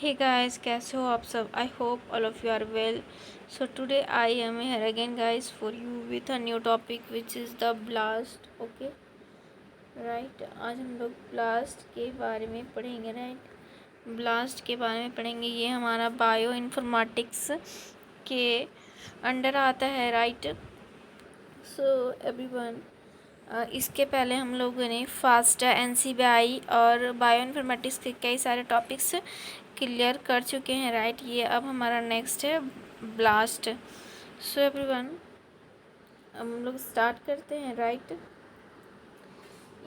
Hey guys, कैसे हो आप सब? I hope all of you are well. So today I am here again guys for you with a new topic which is the blast. Okay, right? आज हम लोग blast के बारे में पढ़ेंगे, right? blast के बारे में पढ़ेंगे। ये हमारा बायो इन्फॉर्मेटिक्स के अंडर आता है, right? So everyone, इसके पहले हम लोगों ने फास्टा NCBI और बायो इन्फॉर्मेटिक्स के कई सारे टॉपिक्स क्लियर कर चुके हैं, राइट। ये अब हमारा नेक्स्ट है ब्लास्ट। सो एवरीवन, हम लोग स्टार्ट करते हैं, right.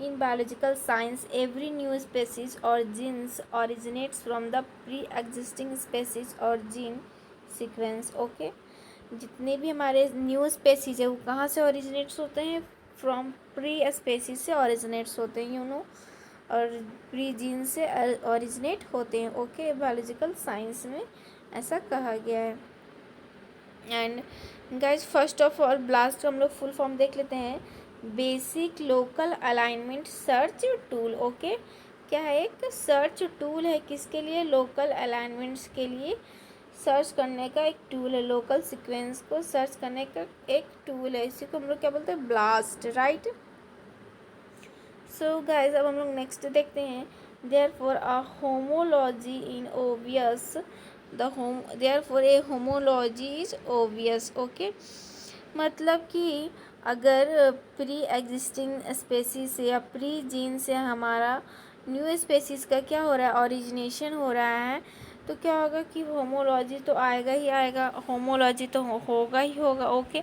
In biological science every new species और genes originates from the pre existing species और जीन सीक्वेंस। ओके, जितने भी हमारे न्यू स्पेसीज है वो कहाँ से ओरिजिनेट्स होते हैं? फ्रॉम प्री स्पेसीज से ओरिजिनेट्स होते हैं, यू नो, और प्री जीन से ओरिजिनेट होते हैं। ओके, बायोलॉजिकल साइंस में ऐसा कहा गया है। And guys, first of all blast का हम लोग फुल फॉर्म देख लेते हैं। Basic local alignment search tool. Okay, क्या है? एक सर्च टूल है, किसके लिए? लोकल अलाइनमेंट्स के लिए सर्च करने का एक टूल है। लोकल सीक्वेंस को सर्च करने का एक टूल है, इसी को हम लोग क्या बोलते हैं? Blast, right. सो गाइज, अब हम लोग नेक्स्ट देखते हैं। Therefore a homology in obvious therefore A homology is obvious. Okay, मतलब कि अगर प्री एग्जिस्टिंग स्पेसीज से या प्री जीन से हमारा न्यू स्पेसीज का क्या हो रहा है? ओरिजिनेशन हो रहा है, तो क्या होगा कि होमोलॉजी तो आएगा ही आएगा, होमोलॉजी तो होगा ही होगा। Okay,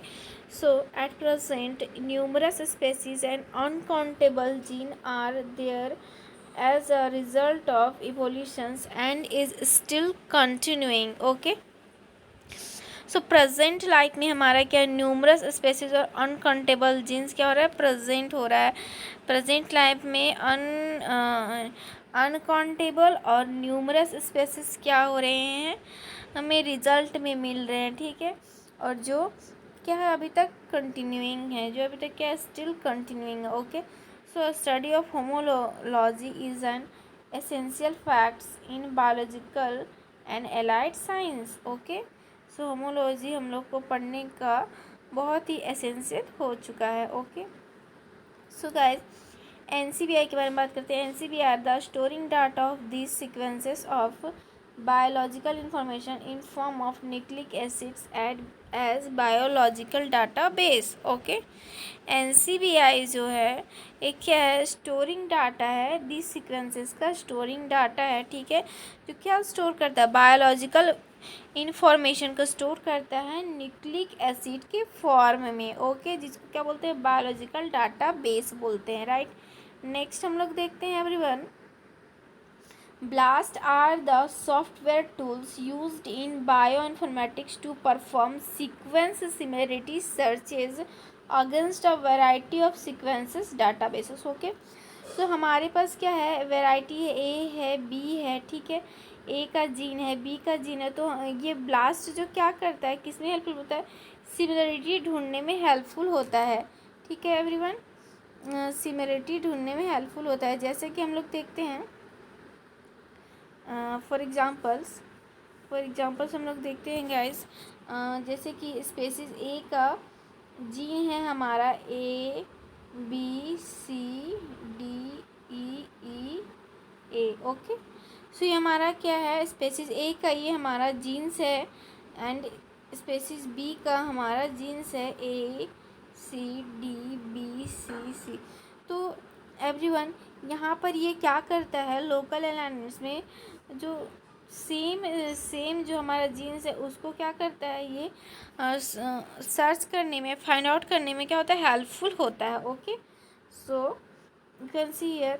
so at present numerous species and uncountable genes are there as a result of evolutions and is still continuing. Okay, so present life में हमारा क्या, न्यूमरस स्पेसीज और अनकाउंटेबल जीन्स क्या हो रहा है? प्रेजेंट हो रहा है। प्रेजेंट लाइफ में अनकाउंटेबल और न्यूमरस स्पेसीज क्या हो रहे हैं? हमें रिजल्ट में मिल रहे हैं, ठीक है। और जो क्या है, अभी तक कंटिन्यूइंग है, जो अभी तक क्या है? स्टिल कंटिन्यूइंग है। Okay, so study of homology is an essential facts in biological and allied science. Okay, so homology हम लोग को पढ़ने का बहुत ही एसेंशियल हो चुका है। ओके, सो गाइज, NCBI के बारे में बात करते हैं। NCBI are the storing data of this sequences of biological information in form of nucleic acids as biological data base. Okay, NCBI जो है एक क्या है? स्टोरिंग डाटा है, दिस सीक्वेंसेस का स्टोरिंग डाटा है, ठीक है। जो क्या स्टोर करता है? बायोलॉजिकल इंफॉर्मेशन को स्टोर करता है न्यूक्लिक एसिड के फॉर्म में। ओके, जिसको क्या बोलते हैं? बायोलॉजिकल डाटा बेस बोलते हैं, राइट। नेक्स्ट हम लोग देखते हैं everyone, blast are the software tools used in bioinformatics to perform sequence similarity searches against a variety of sequences databases. Okay, तो हमारे पास क्या है? वैरायटी है, ए है, बी है, ठीक है। ए का जीन है, बी का जीन है, तो ये ब्लास्ट जो क्या करता है, किस में हेल्पफुल होता है? सिमिलरिटी ढूंढने में हेल्पफुल होता है, ठीक है एवरीवन। सिमिलरिटी ढूंढने में हेल्पफुल होता है, जैसे कि हम लोग देखते हैं फॉर एग्जांपल्स हम लोग देखते हैं गाइस। जैसे कि स्पेसिस ए का जीन है हमारा ABCDEE। ओके, सो ये हमारा क्या है? स्पेसिस ए का ये हमारा जीन्स है, एंड स्पेसिस बी का हमारा जीन्स है ACDBCC। तो एवरीवन, यहाँ पर ये क्या करता है? लोकल अलाइनमेंट्स में जो सेम जो हमारा जीन्स है उसको क्या करता है? ये सर्च करने में, फाइंड आउट करने में क्या होता है? हेल्पफुल होता है। Okay, so you can see here,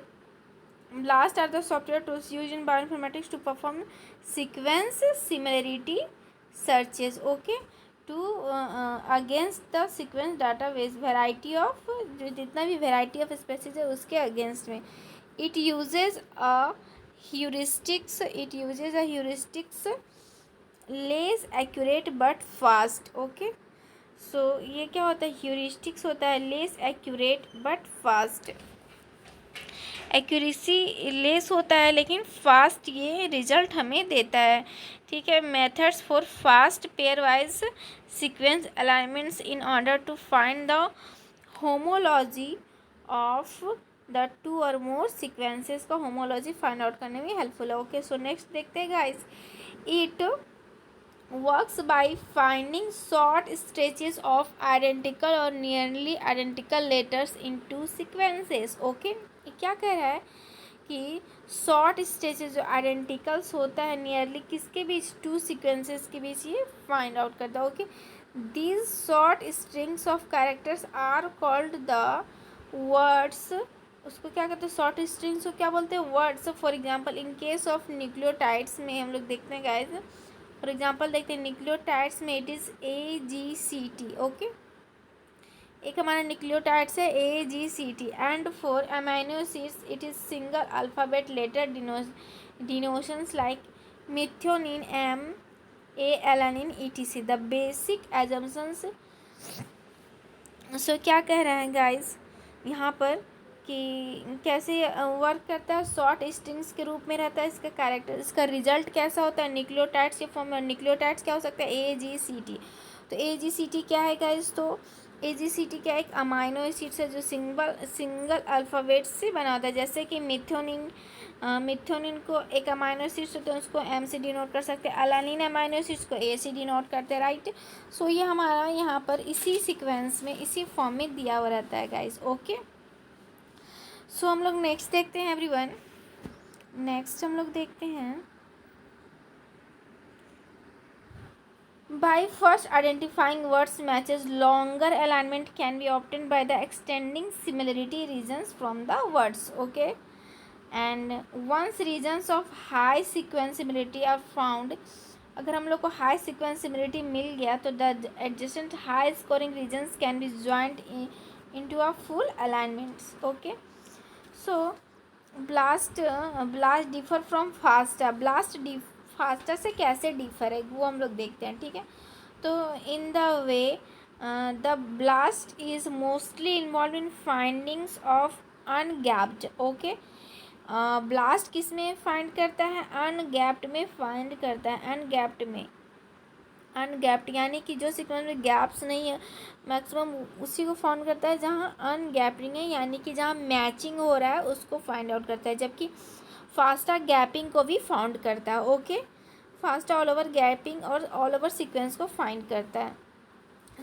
BLAST are the software tools used in bioinformatics to perform sequence similarity searches. Okay, to against the sequence database variety of, जो जितना भी variety of species है उसके against में it uses a heuristics less accurate but fast. Okay, so ये क्या होता है? heuristics होता है less accurate but fast accuracy less होता है लेकिन फास्ट ये रिजल्ट हमें देता है, ठीक है। Methods for fast pairwise sequence alignments in order to find the homology of the two और मोर सीक्वेंसेस का होमोलॉजी फाइंड आउट करने में हेल्पफुल है। ओके, सो नेक्स्ट देखते हैं guys. It works by finding short stretches of identical और nearly identical letters into sequences. Okay, ये क्या कह रहा है कि शॉर्ट स्ट्रेचेस जो आइडेंटिकल्स होता है नियरली किसके बीच, टू सीक्वेंसेस के बीच ये फाइंड आउट करता है। Okay, these short strings of characters are called the words. उसको क्या कहते हैं, शॉर्ट स्ट्रिंग्स को क्या बोलते हैं, words. For example in case of nucleotides में हम लोग देखते हैं गाइस, फॉर एग्जाम्पल देखते हैं न्यूक्लियोटाइड्स में इट इज़ AGCT। ओके, एक हमारा न्यूक्लियोटाइड्स है AGCT। And for amino acids it is single alphabet letter denotations like methionine MA, alanine etc। The basic assumptions. So क्या कह रहे हैं गाइस यहाँ पर कि कैसे वर्क करता है, शॉर्ट स्ट्रिंग्स के रूप में रहता है इसका कैरेक्टर। इसका रिजल्ट कैसा होता है, न्यूक्लियोटाइड्स के फॉर्म में। न्यूक्लियोटाइड्स क्या हो सकता है, AGCT। तो AGCT क्या है गाइस, तो AGCT क्या एक अमाइनो एसिड्स है जो सिंगल अल्फ़ाबेट से बना होता है। जैसे कि मिथ्योनिन को एक अमाइनो एसिड्स होते हैं उसको M से डिनोट कर सकते हैं, अलानिन अमाइनो एसिड्स को A से डिनोट करते हैं, राइट। सो ये हमारा यहाँ पर इसी सीक्वेंस में इसी फॉर्म में दिया हुआ रहता है गाइस। ओके, सो हम लोग नेक्स्ट देखते हैं एवरीवन। नेक्स्ट हम लोग देखते हैं by first identifying words matches longer alignment can be obtained by the extending similarity regions from the words। okay, and once regions of high sequence similarity are found, अगर हम लोग को हाई सीक्वेंस सिमिलरिटी मिल गया तो the adjacent high scoring regions can be joint into a full alignments. Okay, so blast differ from FASTA. FASTA से कैसे differ है वो हम लोग देखते हैं, ठीक है। तो in the way the blast is mostly involve in findings of ungapped. Okay, blast किस में फाइंड करता है, अनगैप्ड में फाइंड करता है। अनगैप्ड यानी कि जो सीक्वेंस में गैप्स नहीं है मैक्सिमम उसी को फाउंड करता है, जहाँ अनगैपिंग है यानी कि जहाँ मैचिंग हो रहा है उसको फाइंड आउट करता है। जबकि फास्टा गैपिंग को भी फाउंड करता है। Okay, FASTA all over gapping और ऑल ओवर सीक्वेंस को फाइंड करता है।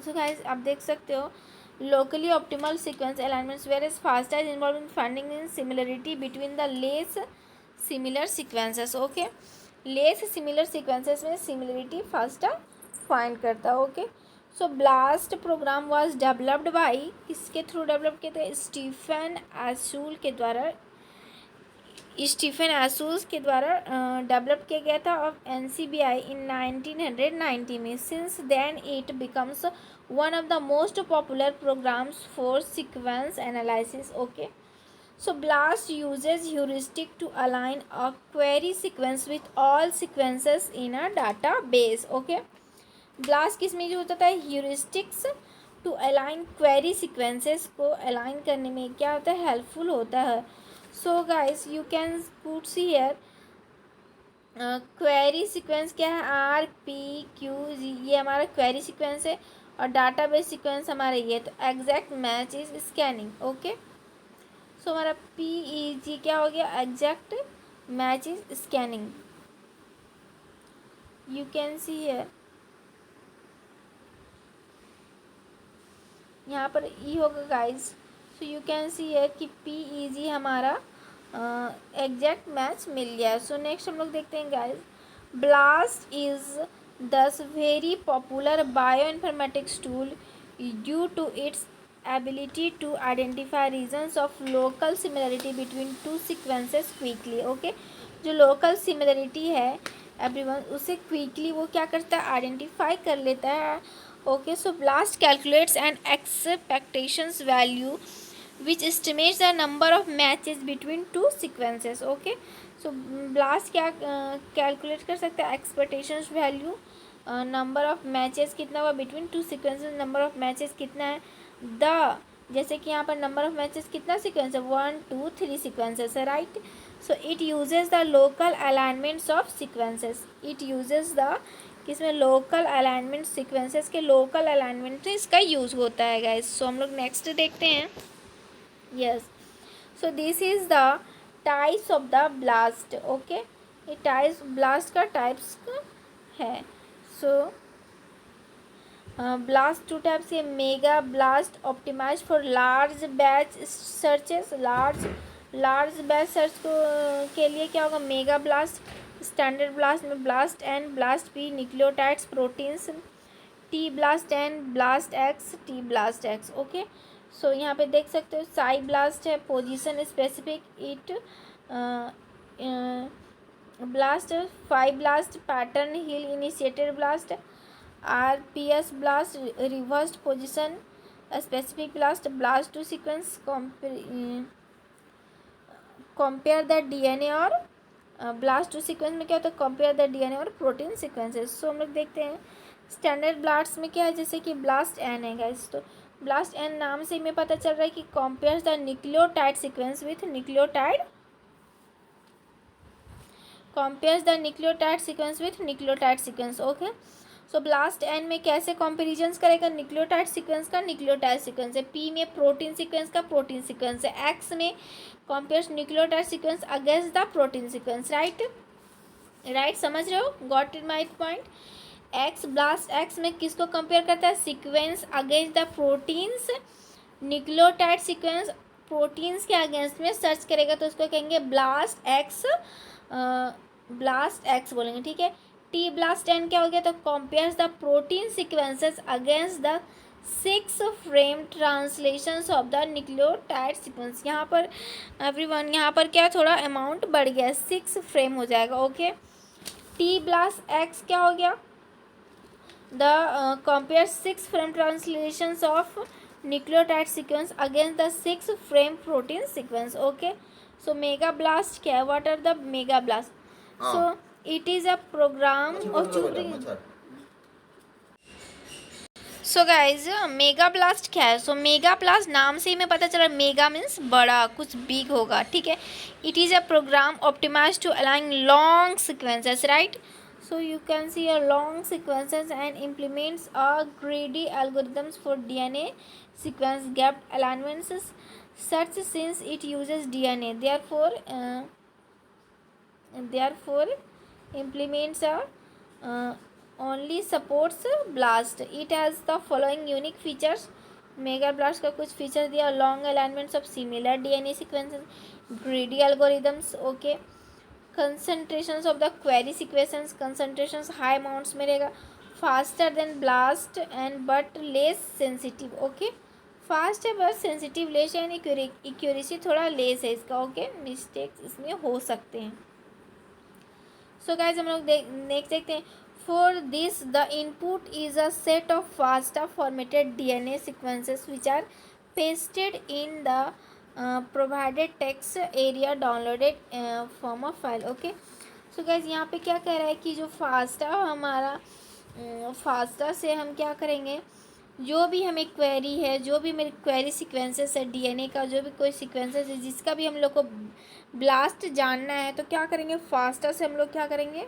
सो गाइस आप देख सकते हो locally optimal sequence alignments, whereas FASTA is involved in finding in similarity between the less similar sequences। okay, less similar sequences में similarity FASTA find करता है। okay, so BLAST program was developed by, किसके through develop किए थे, Stephen Asus के द्वारा develop किया गया था ऑफ NCBI इन 1990 में। Since then it becomes one of the most popular programs for sequence analysis। okay, so BLAST uses heuristic to align a query sequence with all sequences in a database। okay, BLAST किस में use होता है, heuristics to align query sequences को align करने में क्या होता है, हेल्पफुल होता है। so guys you can put here query sequence क्या है, RPQG, ये हमारा क्वेरी सीक्वेंस है और डाटाबेस सीक्वेंस हमारा ये। तो exact match is scanning. Okay, so हमारा PEG क्या हो गया, exact match is scanning. You can see here यहाँ पर ई होगा guys. So you can see here कि PEG हमारा एग्जैक्ट मैच मिल गया। सो नेक्स्ट हम लोग देखते हैं guys, blast is thus very popular bioinformatics tool due to its ability to identify regions of local similarity between two sequences quickly। okay, जो local similarity है एवरीवन उसे क्विकली वो क्या करता है, आइडेंटिफाई कर लेता है। Okay, so blast calculates an expectations value which estimates the number of matches between two sequences। okay, so blast क्या कैलकुलेट कर सकता है, expectations value, number of matches कितना हुआ between two sequences, number of matches कितना है, the जैसे कि यहाँ पर नंबर ऑफ मैचेस कितना सीक्वेंस है, 1 2 3 सीक्वेंसेस है, right. So it uses the local alignments of sequences, it uses the किसमें, लोकल अलाइनमेंट, सीक्वेंसेस के लोकल अलाइनमेंट से इसका यूज़ होता है गाइस। सो हम लोग नेक्स्ट देखते हैं। Yes, so this is the types of the blast, okay. ये टाइप्स ब्लास्ट का टाइप्स है। सो ब्लास्ट टू टाइप्स है, mega blast optimize for large batch searches, large batch search को के लिए क्या होगा, मेगा ब्लास्ट। स्टैंडर्ड ब्लास्ट में blast N, blast P, nucleotides, proteins, T blast N, blast X, T blast X, okay. So यहाँ पे देख सकते हो साई ब्लास्ट है, position specific, it blast, five blast, pattern hit initiated blast, RPS blast, reversed position specific blast, blast two sequence, compare the DNA और blast two sequence में क्या होता है, कंपेयर द DNA और प्रोटीन सीक्वेंसेस। सो हम लोग देखते हैं स्टैंडर्ड ब्लास्ट में क्या है, जैसे कि ब्लास्ट एन है गाइस। तो ब्लास्ट एन नाम से हमें पता चल रहा है कि compare the nucleotide sequence with nucleotide, compare the nucleotide sequence with nucleotide sequence, okay. So blast N में कैसे कंपेरिजन्स करेगा, न्यूक्लियोटाइड सीक्वेंस का न्यूक्लियोटाइड सीक्वेंस है, पी में प्रोटीन सीक्वेंस का प्रोटीन सीक्वेंस है, एक्स में compares nucleotide sequence against the protein sequence, right, समझ रहे हो, got it my point. X blast x में किसको कंपेयर करता है, sequence against the proteins, nucleotide sequence proteins के अगेंस्ट में सर्च करेगा तो उसको कहेंगे ब्लास्ट एक्स बोलेंगे, ठीक है। टी ब्लास्ट एन क्या हो गया, तो compares the protein sequences against the 6 frame translations of the nucleotide sequence. यहाँ पर एवरीवन, यहाँ पर क्या थोड़ा अमाउंट बढ़ गया, 6 फ्रेम हो जाएगा, ओके। टी ब्लास्ट एक्स क्या हो गया, the compare 6 frame translations of nucleotide sequence against the 6 frame protein sequence, okay. So mega blast क्या है, what are the mega blast, so it is a program of choosing। So guys mega blast क्या है, सो mega blast नाम से ही मैं पता चला, mega means बड़ा, कुछ बिग होगा, ठीक है। It is a program optimize to align long sequences, right. So you can see a long sequences and implements a greedy algorithms for DNA sequence gap alignments such since it uses DNA, therefore implements only supports blast, it has the following unique features। Mega blast का कुछ feature दिया, long alignments of similar DNA sequences, greedy algorithms, okay. Concentrations of the query sequences, concentrations high amounts में रहेगा, faster than blast and but less sensitive, okay. Fast है but sensitive less, and accuracy थोड़ा less है इसका, okay. Mistakes इसमें हो सकते हैं। सो गाइज हम लोग नेक्स्ट देखते हैं। For this the input is a set of FASTA formatted DNA sequences which are pasted in the provided text area downloaded form of file, okay. So guys यहाँ पे क्या कह रहा है कि जो फास्टा हमारा फास्टा से हम क्या करेंगे, जो भी हमें क्वेरी है, जो भी मेरी क्वेरी सीक्वेंसेस है DNA का, जो भी कोई सीक्वेंसेस है जिसका भी हम लोग को ब्लास्ट जानना है, तो क्या करेंगे, फास्टा से हम लोग क्या करेंगे,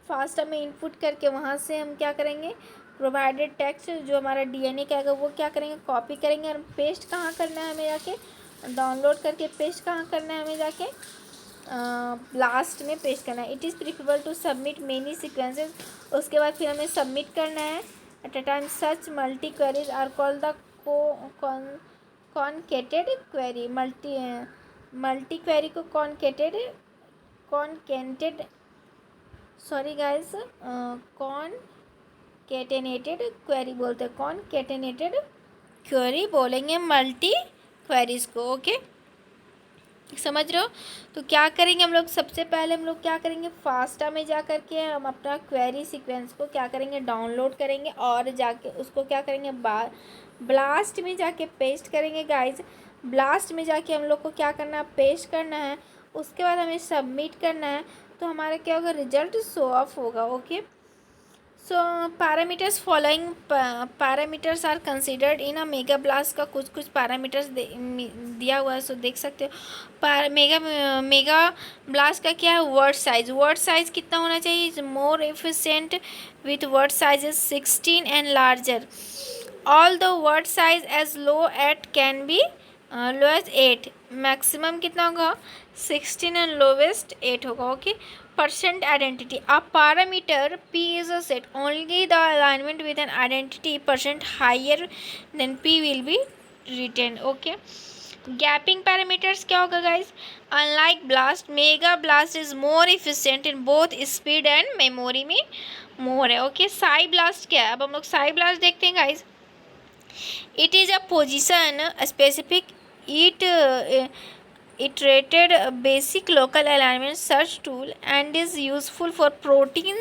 फास्टा में इनपुट करके वहाँ से हम क्या करेंगे, प्रोवाइडेड टेक्स्ट जो हमारा DNA का है वो क्या करेंगे, कॉपी करेंगे और पेस्ट कहाँ करना है हमें जाके, डाउनलोड करके पेस्ट कहाँ करना है हमें जाके, ब्लास्ट में पेस्ट करना है। It is preferable to submit many sequences, उसके बाद फिर हमें सबमिट करना है at a time. Such multi queries are called the concatenated query, multi query को कॉनकेटेनेटेड क्वेरी बोलते हैं, कॉनकेटेनेटेड क्वेरी बोलेंगे मल्टी क्वेरीज को, ओके। समझ रहे हो। तो क्या करेंगे हम लोग, सबसे पहले हम लोग क्या करेंगे, फास्टा में जा कर के हम अपना क्वेरी सीक्वेंस को क्या करेंगे, डाउनलोड करेंगे और जाके उसको क्या करेंगे, ब्लास्ट में जाके पेस्ट करेंगे गाइज। ब्लास्ट में जाके हम लोग को क्या करना है, पेस्ट करना है, उसके बाद हमें सबमिट करना है, तो हमारा क्या होगा, रिजल्ट शो ऑफ होगा, ओके। So parameters following parameters are considered in a mega blast का कुछ पैरामीटर्स दिया हुआ है, सो देख सकते हो। मेगा ब्लास्ट का क्या है, वर्ड साइज कितना होना चाहिए, more efficient with word size is 16 and larger, all the word size as low at can be low as 8, maximum कितना होगा 16 एंड लोवेस्ट 8 होगा। Okay, percent identity, a parameter p is a set, only the alignment with an identity percent higher than p will be retained। okay, gapping parameters क्या होगा guys, unlike blast mega blast is more efficient in both speed and memory में मोर है। Okay, Sai blast क्या है, अब हम लोग Sai blast देखते हैं guys. It is a position specific iterated basic local alignment search tool and is useful for protein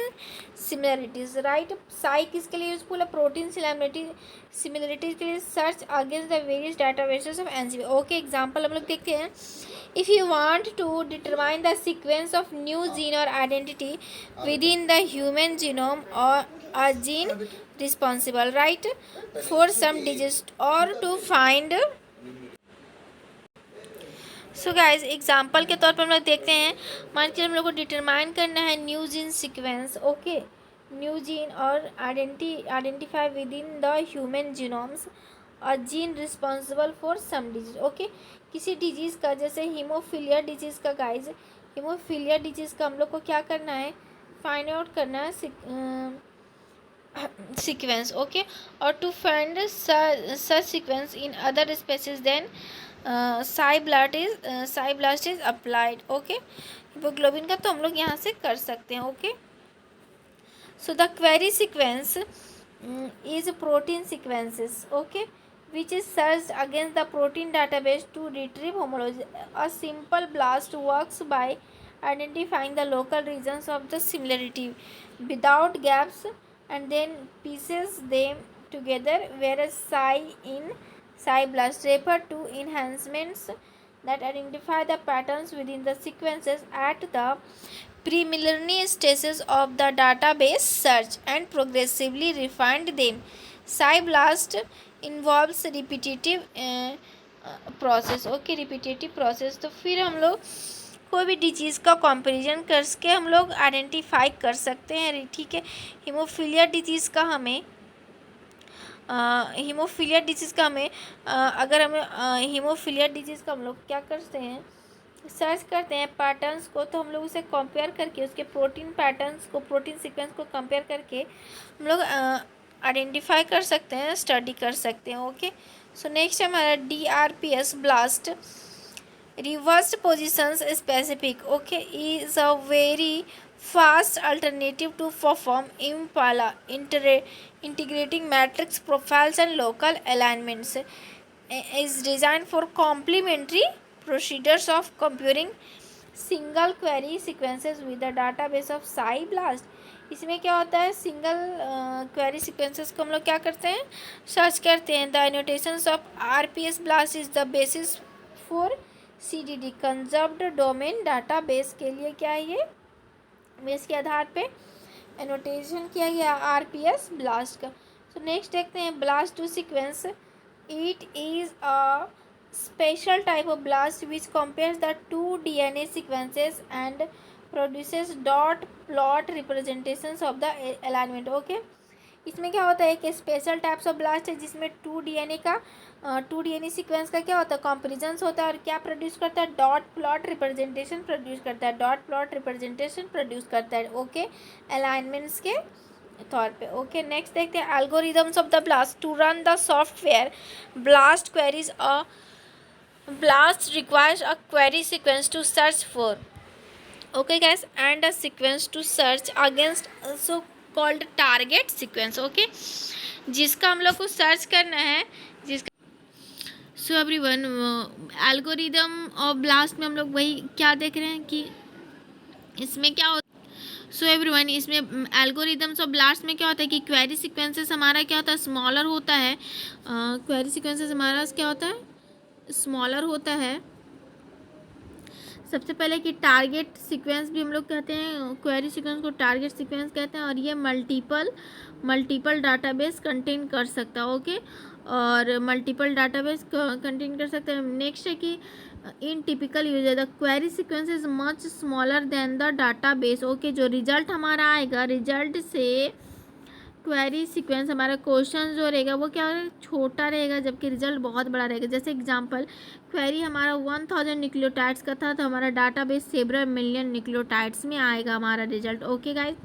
similarities, right। PSI किसके लिए यूजफुल है, प्रोटीन सिमिलरिटीज के लिए, search against the various databases of NCBI. Okay, example हम लोग देखते हैं। If you want to determine the sequence of new gene और identity within the human genome और a gene responsible, right, for some disease और to find. So guys example के तौर पर हम लोग देखते हैं, मान के हम लोग को डिटरमाइन करना है new gene sequence. Okay, new gene और identify within the human genomes a gene responsible for some disease. Okay, किसी डिजीज़ का, जैसे हीमोफीलिया डिजीज़ का गाइज, हीमोफीलिया डिजीज़ का हम लोग को क्या करना है, फाइंड आउट करना है सीक्वेंस। ओके, और to find such sequence in other species then psi blast is applied. Okay, hemoglobin का तो हम लोग यहाँ से कर सकते हैं। Okay, so the query sequence is protein sequences, okay, which is searched against the protein database to retrieve homology. A simple blast works by identifying the local regions of the similarity without gaps and then pieces them together, whereas psi blast refer to enhancements that identify the patterns within the sequences at the preliminary stages of the database search and progressively refined them. Psi blast involves repetitive process. Okay, repetitive process, तो फिर हम लोग कोई भी disease का comparison करके हम लोग आइडेंटिफाई कर सकते हैं, ठीक है। हीमोफीलिया डिजीज़ का हमें अगर हमें हीमोफीलिया डिजीज़ का हम लोग क्या करते हैं, सर्च करते हैं पैटर्न्स को, तो हम लोग उसे कंपेयर करके उसके प्रोटीन पैटर्न्स को, प्रोटीन सीक्वेंस को कंपेयर करके हम लोग आइडेंटिफाई कर सकते हैं, स्टडी कर सकते हैं। ओके, सो नेक्स्ट है हमारा DRPS blast, reversed positions specific. Okay, is a very fast alternative to perform impala integrating matrix profiles and local alignments, is design for complementary procedures of comparing single query sequences with the database of psi blast. इसमें क्या होता है, single query sequences को हम लोग क्या करते हैं, सर्च करते हैं। The annotations of RPS blast is the basis for CDD conserved domain database के लिए क्या है, ये बेस के आधार पे एनोटेशन किया गया RPS ब्लास्ट का। सो नेक्स्ट देखते हैं blast two sequence. It is a special type of blast which compares the two DNA sequences and produces dot plot representations of the alignment। Okay, इसमें क्या होता है, एक स्पेशल टाइप्स ऑफ ब्लास्ट है जिसमें 2 DNA सीक्वेंस का क्या होता है, कंपेरिजन्स होता है, और क्या प्रोड्यूस करता है, डॉट प्लॉट रिप्रेजेंटेशन प्रोड्यूस करता है। ओके, अलाइनमेंट्स के तौर पे। ओके, नेक्स्ट देखते हैं algorithms of the blast. To run the software blast queries a blast requires a query sequence to search for, okay guys, and a sequence to search against, also called target sequence। okay, जिसका हम लोग को search करना है, जिसका so everyone algorithm of blast में हम लोग वही क्या देख रहे हैं कि इसमें क्या होता है। सो एवरीवन, इसमें एल्गोरिदम्स ऑफ ब्लास्ट में क्या होता है कि क्वेरी सीक्वेंसेस हमारा क्या होता है, स्मॉलर होता है। क्वेरी सीक्वेंसेस हमारा क्या होता है, स्मॉलर होता है। सबसे पहले कि टारगेट सीक्वेंस भी हम लोग कहते हैं, क्वेरी सीक्वेंस को टारगेट सीक्वेंस कहते हैं, और ये मल्टीपल डाटाबेस कंटेन कर सकता है। ओके, और मल्टीपल डाटाबेस कंटेन कर सकता है। नेक्स्ट है कि इन typical user the query sequence is much smaller than the database. Okay, जो रिजल्ट हमारा आएगा, रिजल्ट से क्वेरी सीक्वेंस हमारा क्वेश्चन जो रहेगा वो क्या छोटा रहेगा, जबकि रिजल्ट बहुत बड़ा रहेगा। जैसे एग्जांपल, क्वेरी हमारा 1000 न्यूक्लियोटाइड्स का था, तो हमारा डाटाबेस सेवरल मिलियन न्यूक्लियोटाइड्स में आएगा हमारा result. Okay guys,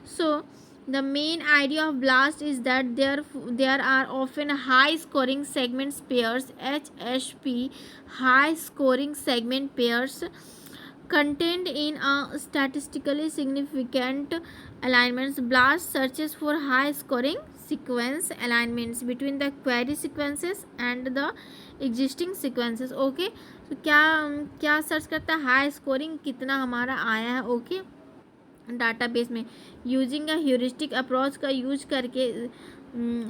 so the main idea of BLAST is that there are often high scoring segment pairs, HSP, high scoring segment pairs contained in a statistically significant alignments. BLAST searches for high scoring sequence alignments between the query sequences and the existing sequences. Okay, तो क्या search करता है, high scoring कितना हमारा आया है। Okay, database में using a heuristic approach का यूज करके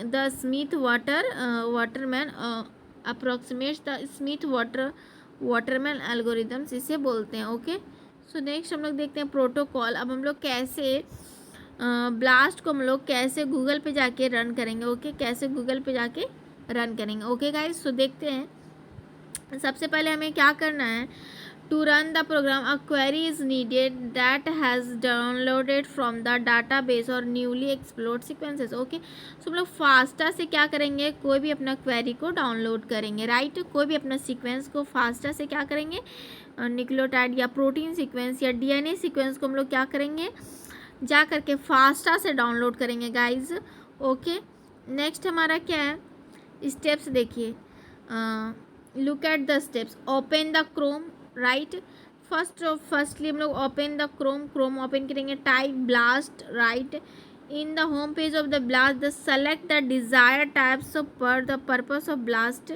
the Smith Waterman approximates the Smith Waterman algorithms इसे बोलते हैं। ओके, सो नेक्स्ट हम लोग देखते हैं प्रोटोकॉल। अब हम लोग कैसे ब्लास्ट को हम लोग कैसे गूगल पे जाके रन करेंगे। ओके, कैसे गूगल पे जाके रन करेंगे। ओके गाइस, सो देखते हैं। सबसे पहले हमें क्या करना है, to run the program a query is needed that has downloaded from the database or newly explored sequences. Okay, so हम लोग फास्टा से क्या करेंगे, कोई भी अपना क्वेरी को डाउनलोड करेंगे, राइट। कोई भी अपना सीक्वेंस को फास्टा से क्या करेंगे, न्यूक्लियोटाइड या प्रोटीन सीक्वेंस या डीएनए सीक्वेंस को हम लोग क्या करेंगे, जा करके फास्टा से डाउनलोड करेंगे गाइज। ओके, नेक्स्ट हमारा क्या है, स्टेप्स देखिए, look at the steps. Open the Chrome, right. Firstly हम लोग ओपन द क्रोम ओपन करेंगे, type blast, right. In the home page of the blast the select the desired types of per the purpose of blast.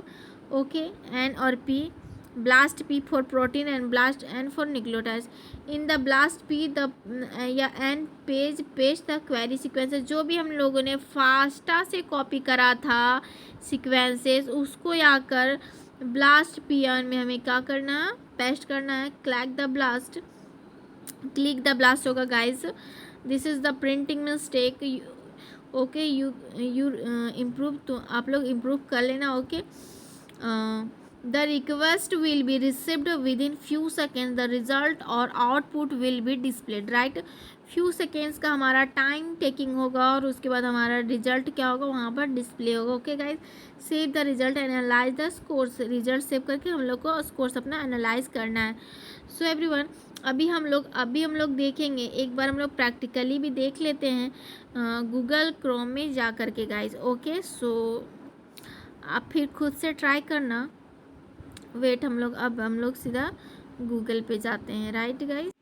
Okay, N और P, blast P for protein and blast N for nucleotides. In the blast P the या N page the query sequences. जो भी हम लोगों ने FASTA से copy करा था सीक्वेंसेस, उसको आकर ब्लास्ट पी एन में हमें क्या करना है, पेस्ट करना है। क्लिक द ब्लास्ट होगा guys, this is the printing mistake. Okay, you improve, तो आप लोग इम्प्रूव कर लेना। Okay, the request will be received within few seconds, the result और output will be displayed, right. Few seconds का हमारा time taking होगा और उसके बाद हमारा रिजल्ट क्या होगा, वहाँ पर डिस्प्ले होगा। Okay guys, save the result, analyse the scores. Result save करके हम लोग को स्कोर्स अपना एनालाइज करना है। सो एवरीवन, अभी हम लोग देखेंगे, एक बार हम लोग प्रैक्टिकली भी देख लेते हैं गूगल क्रोम में जा कर के गाइज। ओके, सो आप फिर खुद से ट्राई करना। वेट, अब हम लोग सीधा गूगल पे जाते हैं, राइट गाइज।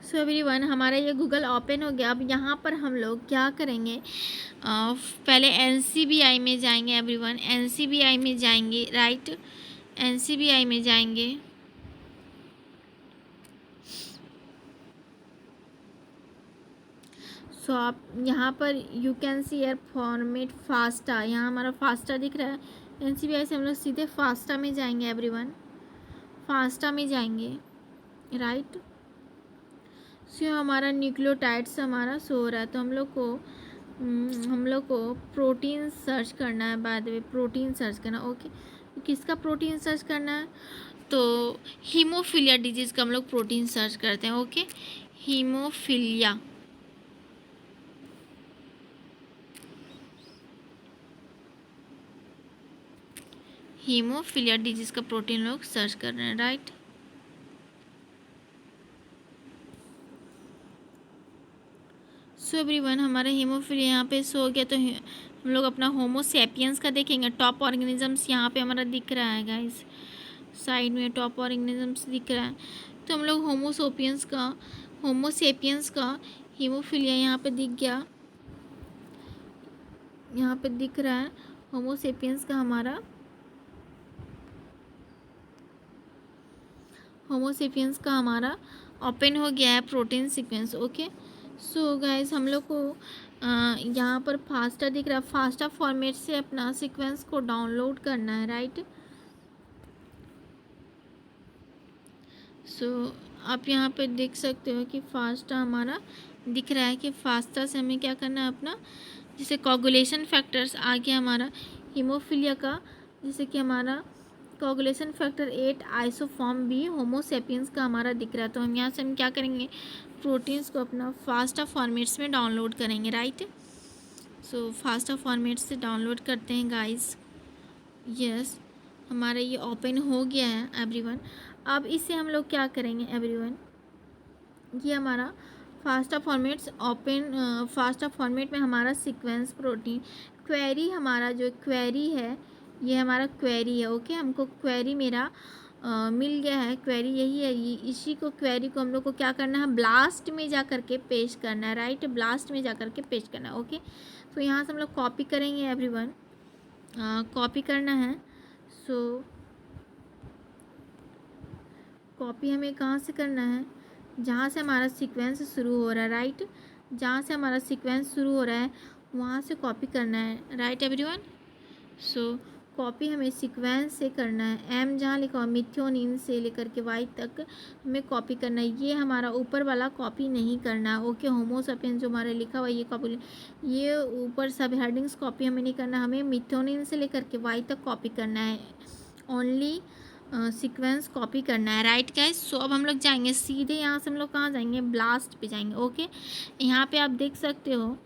सो एवरीवन, हमारा ये गूगल ओपन हो गया। अब यहाँ पर हम लोग क्या करेंगे, पहले NCBI में जाएंगे एवरीवन, NCBI में जाएंगे, राइट। NCBI में जाएंगे, सो आप यहाँ पर you can C air format FASTA, यहाँ हमारा फास्टा दिख रहा है। NCBI से हम लोग सीधे फास्टा में जाएंगे एवरीवन, फास्टा में जाएंगे, राइट। सो हमारा न्यूक्लियोटाइड्स हमारा शो हो रहा है, तो हम लोग को प्रोटीन सर्च करना है। बाद में प्रोटीन सर्च करना। ओके, तो किसका प्रोटीन सर्च करना है, तो हीमोफीलिया डिजीज़ का हम लोग प्रोटीन सर्च करते हैं। ओके, हीमोफीलिया डिजीज़ का प्रोटीन लोग सर्च कर रहे हैं, राइट। सो एवरीवन, हमारा हीमोफीलिया यहाँ पे शो हो गया, तो हम लोग अपना होमोसेपियंस का देखेंगे। टॉप ऑर्गेनिजम्स यहाँ पे हमारा दिख रहा है गाइस, साइड में टॉप ऑर्गेनिजम्स दिख रहा है, तो हम लोग होमोसेपियंस का हीमोफीलिया यहाँ पे दिख गया, यहाँ पे दिख रहा है होमोसेपियंस का हमारा ओपन हो गया है protein sequence. Okay, so guys, हम लोग को यहाँ पर फास्टा दिख रहा है, फास्टा फॉर्मेट से अपना सीक्वेंस को डाउनलोड करना है, राइट। सो आप यहाँ पे देख सकते हो कि फास्टा हमारा दिख रहा है कि फास्टा से हमें क्या करना है अपना, जैसे कोगुलेशन फैक्टर्स आ गया हमारा हीमोफीलिया का, जैसे कि हमारा coagulation factor 8 isoform B homo sapiens का हमारा दिख रहा है। तो हम यहाँ से हम क्या करेंगे, प्रोटीन्स को अपना फास्टा फॉर्मेट्स में डाउनलोड करेंगे, राइट। सो फास्टा फॉर्मेट से डाउनलोड करते हैं गाइस। यस, हमारा ये ओपन हो गया है एवरीवन। अब इसे हम लोग क्या करेंगे एवरीवन, ये हमारा FASTA formats open, FASTA format में हमारा सीक्वेंस प्रोटीन क्वेरी, हमारा जो क्वेरी है ये हमारा क्वेरी है। ओके, हमको क्वेरी मेरा मिल गया है, क्वेरी यही है। ये इसी को क्वेरी को हम लोग को क्या करना है, ब्लास्ट में जा कर के पेस्ट करना है, राइट। ब्लास्ट में जा कर के पेस्ट करना है। ओके, तो यहाँ से हम लोग कॉपी करेंगे एवरीवन, कॉपी करना है। सो कॉपी हमें कहाँ से करना है, जहाँ से हमारा सीक्वेंस शुरू हो रहा है, राइट। जहाँ से हमारा सीक्वेंस शुरू हो रहा है वहाँ से कॉपी करना है, राइट एवरीवन। सो कॉपी हमें सीक्वेंस से करना है। एम जहाँ लिखा हुआ मिथ्योनिन से लेकर के वाई तक हमें कॉपी करना है। ये हमारा ऊपर वाला कॉपी नहीं करना है। ओके, होमोसेपियंस जो हमारा लिखा हुआ है ये कॉपी, ये ऊपर सब हेडिंग्स कॉपी हमें नहीं करना, हमें मिथ्योनिन से लेकर के वाई तक कॉपी करना है। ओनली सीक्वेंस कॉपी करना है, राइट गाइस। सो अब हम लोग जाएंगे सीधे, यहाँ से हम लोग कहाँ जाएंगे, ब्लास्ट पे जाएंगे। ओके, यहाँ पे आप देख सकते हो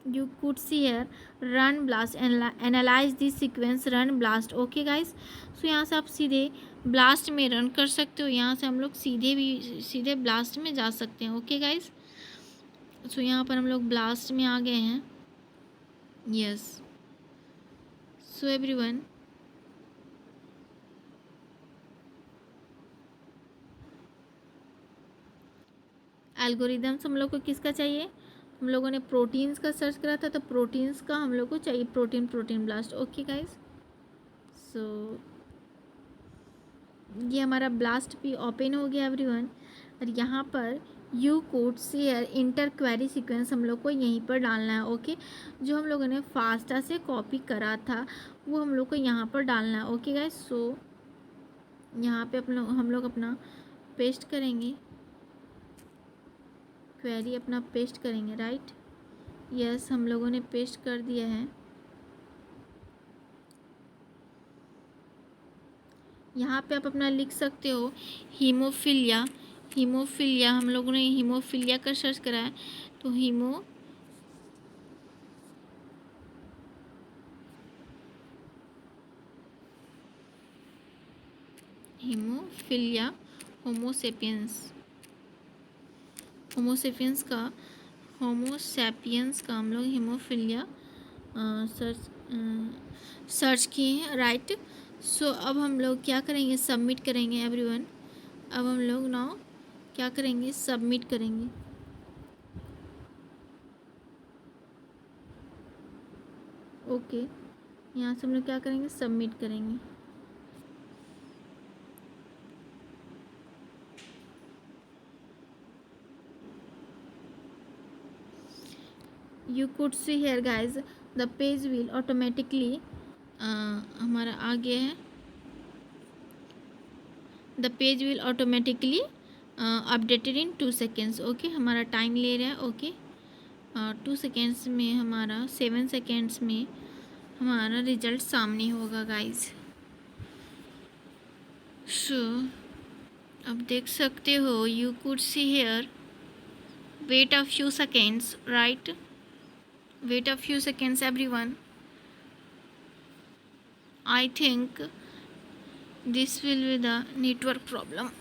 you could see here run blast analyze this sequence run blast। Okay guys, so यहाँ से आप सीधे ब्लास्ट में रन कर सकते हो। यहाँ से हम लोग सीधे ब्लास्ट में जा सकते हैं। ओके गाइस, सो यहाँ पर हम लोग ब्लास्ट में आ गए हैं। यस, सो एवरीवन एल्गोरिदम्स हम लोग को किसका चाहिए, हम लोगों ने प्रोटीन्स का सर्च करा था तो प्रोटीन्स का हम लोग को चाहिए, प्रोटीन ब्लास्ट। ओके गाइस, सो ये हमारा ब्लास्ट भी ओपन हो गया एवरीवन। और यहाँ पर you code share inter query sequence हम लोग को यहीं पर डालना है। ओके, जो हम लोगों ने फास्टा से कॉपी करा था वो हम लोग को यहाँ पर डालना है। ओके गाइस, सो यहाँ पे हम लोग अपना पेस्ट करेंगे, क्वेरी अपना पेस्ट करेंगे, राइट। यस, हम लोगों ने पेस्ट कर दिया है। यहाँ पे आप अपना लिख सकते हो हीमोफीलिया। हीमोफीलिया हम लोगों ने हीमोफीलिया का सर्च करा है तो हीमोफीलिया होमोसेपियंस का हम लोग हीमोफीलिया सर्च किए हैं, राइट। सो अब हम लोग क्या करेंगे, सबमिट करेंगे एवरीवन। अब हम लोग नाउ क्या करेंगे, सबमिट करेंगे। ओके, यहाँ से हम लोग क्या करेंगे, सबमिट करेंगे। You could see hair guys the page will automatically, हमारा आ गया है, the page will automatically updated in 2 seconds. Okay, हमारा टाइम ले रहा है। ओके, 2 सेकेंड्स में हमारा 7 सेकेंड्स में हमारा रिजल्ट सामने होगा गाइज। सो अब देख सकते हो, you could see here wait a few seconds, right, wait a few seconds everyone. I think this will be the network problem.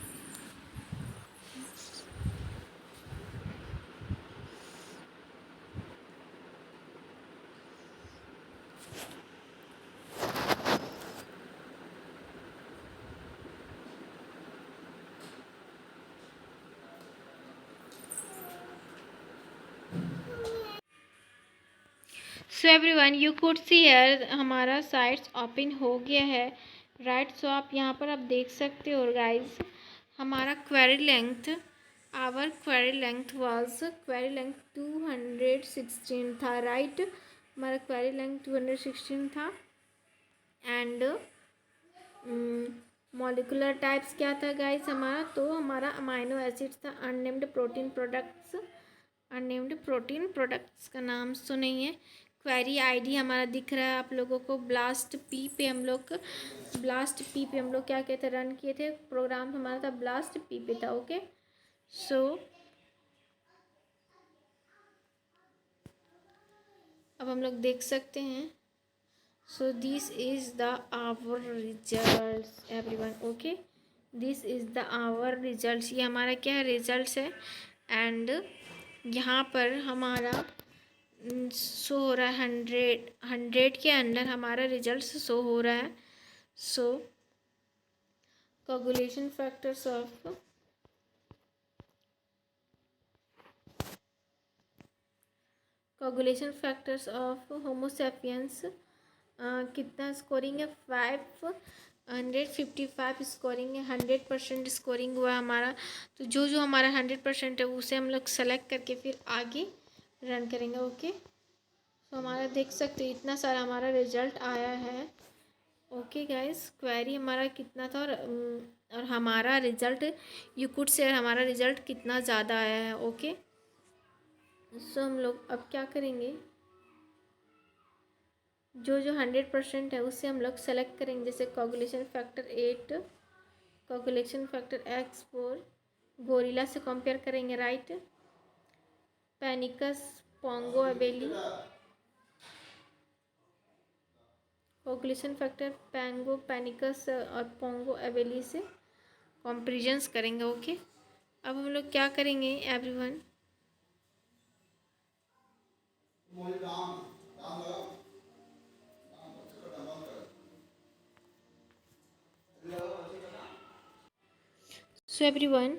So everyone, you could see here हमारा sites open हो गया है, right. सो आप यहाँ पर आप देख सकते हो गाइज, हमारा query length was query length 216 था, राइट। हमारा क्वेरी लेंथ 216 था एंड मॉलिकुलर टाइप्स क्या था गाइस हमारा, तो हमारा अमाइनो एसिड्स था। Unnamed protein products, unnamed protein products का नाम तो नहीं है। क्वेरी आईडी हमारा दिख रहा है आप लोगों को। ब्लास्ट पी पे हम लोग, ब्लास्ट पी पे हम लोग क्या कहते रन किए थे, प्रोग्राम हमारा था ब्लास्ट पी पे था। ओके सो अब हम लोग देख सकते हैं। So this is the our result everyone. Okay this is the our result, ये हमारा क्या है, रिजल्ट है। एंड यहाँ पर हमारा शो हो रहा है 100 के अंदर हमारा रिजल्ट शो हो रहा है। सो कोगुलेशन फैक्टर्स ऑफ होमोसेपियंस कितना स्कोरिंग है, 555 स्कोरिंग है। 100% स्कोरिंग हुआ हमारा। तो जो जो हमारा 100% है उसे हम लोग सेलेक्ट करके फिर आगे रन करेंगे। ओके तो हमारा देख सकते हो इतना सारा हमारा रिजल्ट आया है। ओके गाइस क्वेरी हमारा कितना था और हमारा रिजल्ट यू कुड से हमारा रिजल्ट कितना ज़्यादा आया है। ओके सो हम लोग अब क्या करेंगे, जो जो 100% है उससे हम लोग सेलेक्ट करेंगे। जैसे coagulation factor 8, coagulation factor X4 gorilla से कंपेयर करेंगे, राइट। पैनिकस पोंगो एबेली, कोगुलेशन फैक्टर पैंगो पैनिकस और पोंगो एबेली से कंपेरिजन्स करेंगे। ओके अब हम लोग क्या करेंगे एवरीवन, सो एवरीवन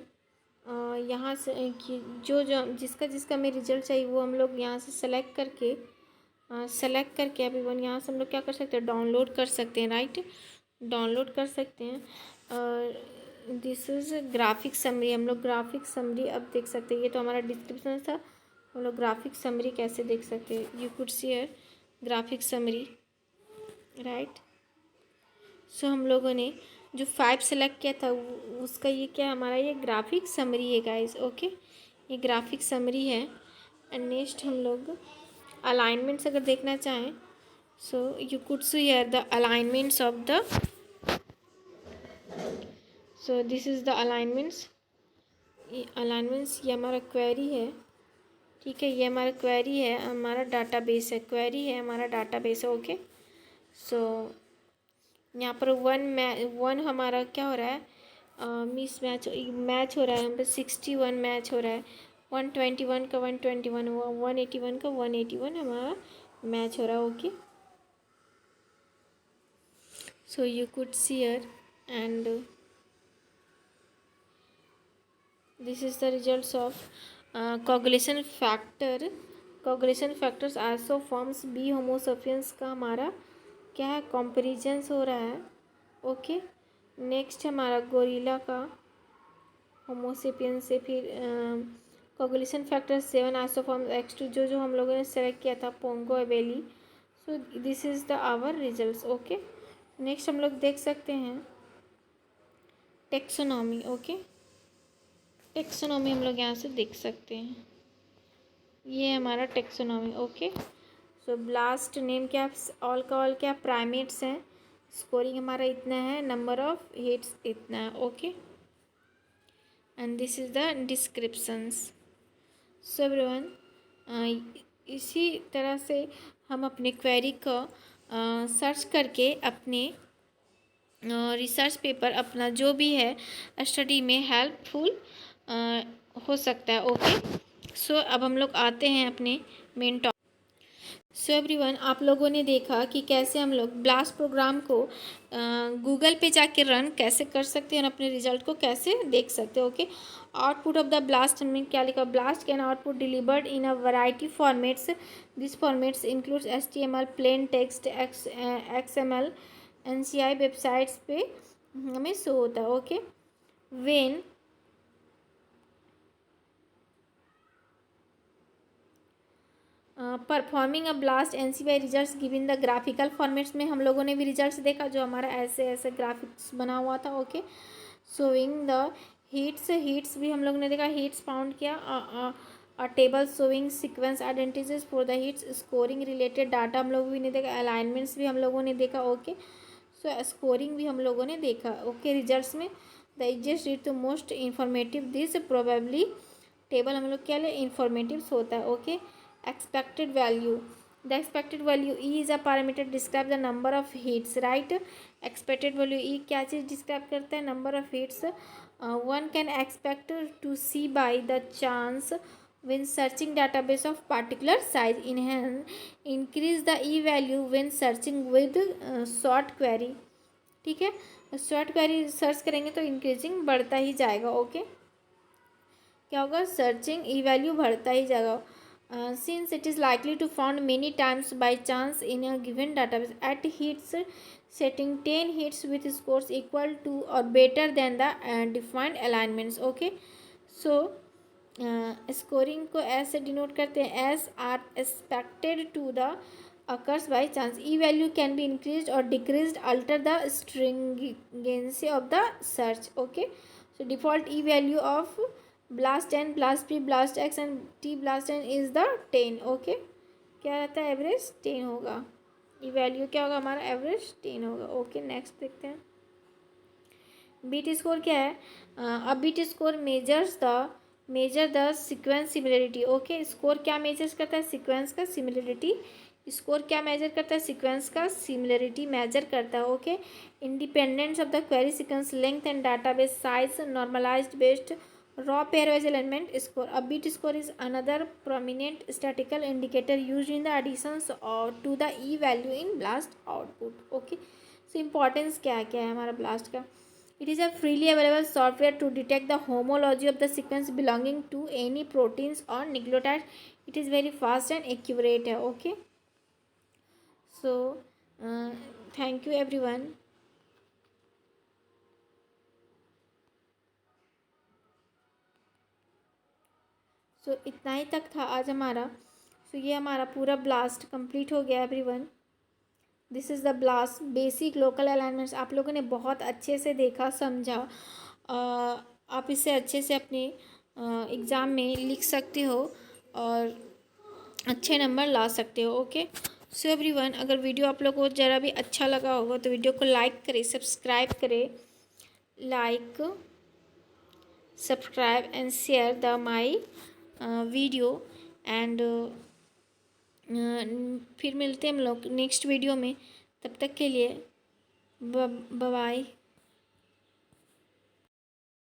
यहाँ से कि जो जो जिसका जिसका में रिजल्ट चाहिए वो हम लोग यहाँ से सेलेक्ट करके एवरीवन यहाँ से हम लोग क्या कर सकते हैं, डाउनलोड कर सकते हैं, राइट। डाउनलोड कर सकते हैं। और दिस इज़ ग्राफिक समरी, हम लोग ग्राफिक समरी अब देख सकते हैं। ये तो हमारा डिस्क्रिप्शन था, हम लोग ग्राफिक समरी कैसे देख सकते हैं, you could see here graphic summary, right. So हम लोगों ने जो 5 सेलेक्ट किया था उसका ये क्या हमारा ये ग्राफिक समरी है गाइस। ओके ये ग्राफिक समरी है। एंड नेक्स्ट हम लोग अलाइनमेंट्स अगर देखना चाहें, सो you could see here the alignments of the, so this is the alignments. ये अलाइनमेंट्स ये हमारा क्वेरी है, ठीक है। ये हमारा क्वेरी है, हमारा डाटाबेस है, क्वेरी है हमारा डाटाबेस है। ओके सो यहाँ पर वन हमारा क्या हो रहा है, मिस मैच हो रहा है। यहाँ पर 61 मैच हो रहा है। 121 का 121, 181 का 181 हमारा मैच हो रहा है। Okay so you could see here and this is the results of coagulation factor. Coagulation factors also forms B homo sapiens का हमारा क्या है, कंपैरिजन्स हो रहा है। ओके नेक्स्ट हमारा गोरिल्ला का होमोसेपियंस से फिर कोगुलेशन फैक्टर 7 आइसोफॉर्म X2 जो जो हम लोगों ने सेलेक्ट किया था Pongo abelii. So this is the our results. Okay next हम लोग देख सकते हैं टेक्सोनॉमी। ओके टेक्सोनॉमी हम लोग यहाँ से देख सकते हैं, ये हमारा taxonomy. Okay so blast name क्या, ऑल का ऑल क्या प्राइमेट्स हैं। स्कोरिंग हमारा इतना है, नंबर ऑफ हिट्स इतना है। Okay and this is the descriptions. So everyone इसी तरह से हम अपने क्वेरी को सर्च करके अपने रिसर्च पेपर अपना जो भी है स्टडी में हेल्पफुल हो सकता है। ओके सो अब हम लोग आते हैं अपने मेन टॉपिक। सो एवरीवन आप लोगों ने देखा कि कैसे हम लोग ब्लास्ट प्रोग्राम को गूगल पे जाके रन कैसे कर सकते हैं और अपने रिजल्ट को कैसे देख सकते हैं। Okay output of the blast में क्या लिखा, blast can output delivered in a variety formats. This formats includes HTML plain text, XML, NCI websites पे हमें शो होता है। Okay when performing a blast NCBI results given the graphical formats में हम लोगों ने भी रिजल्ट्स देखा जो हमारा ऐसे ऐसे ग्राफिक्स बना हुआ था. ओके, शोइंग द हीट्स भी हम लोग ने देखा, हीट्स फाउंड किया. Table showing sequence identities for the heats. Scoring related data हम लोग भी ने देखा. अलाइनमेंट्स भी हम लोगों ने देखा. ओके, सो स्कोरिंग भी हम लोगों ने देखा. ओके, रिजल्ट्स में the easiest read to most informative this probably table हम लोग क्या ले इंफॉर्मेटिव होता है. Okay, expected value. The expected value E is a parameter describe the number of hits. Right, expected value E क्या चीज़ describe करता है? Number of hits. One can expect to see by the chance when searching database of particular size. Increase the e value when searching with short query. ठीक है, short query search करेंगे तो increasing बढ़ता ही जाएगा. Okay, क्या होगा? Searching ई value बढ़ता ही जाएगा. Since it is likely to found many times by chance in a given database at hits setting 10 hits with scores equal to or better than the defined alignments. Okay, so scoring को ऐसे denote करते हैं S are expected to the occurs by chance. E value can be increase और decrease alter the stringency of the search. Okay, so default E value of blast N, blast P, blast X and T blast N is the 10. Okay, क्या रहता है? Average 10 होगा. ई value क्या होगा हमारा? Average 10 होगा. Okay, next देखते हैं. बीट स्कोर क्या है? अब bit score measure the sequence similarity. Okay, score क्या मेजर करता है? सीक्वेंस का सिमिलरिटी. स्कोर क्या मेजर करता है? सीक्वेंस का सिमिलरिटी मेजर करता है. Okay, independence of the query sequence length and database size normalized based raw pairwise element score. A bit score is another prominent statistical indicator used in the additions to the e value in blast output. Okay, so importance क्या है हमारा blast का? It is a freely available software to detect the homology of the sequence belonging to any proteins or nucleotides. It is very fast and accurate है. Okay, so thank you everyone. सो इतना ही तक था आज हमारा. सो ये हमारा पूरा ब्लास्ट कंप्लीट हो गया everyone. This is the blast basic local alignments. आप लोगों ने बहुत अच्छे से देखा, समझा. आप इसे अच्छे से अपने एग्ज़ाम में लिख सकते हो और अच्छे नंबर ला सकते हो. ओके, सो एवरीवन, अगर वीडियो आप लोगों को ज़रा भी अच्छा लगा होगा तो वीडियो को लाइक करें, सब्सक्राइब करें. Like, subscribe and share the my video. And फिर मिलते हैं हम लोग नेक्स्ट वीडियो में. तब तक के लिए बाय.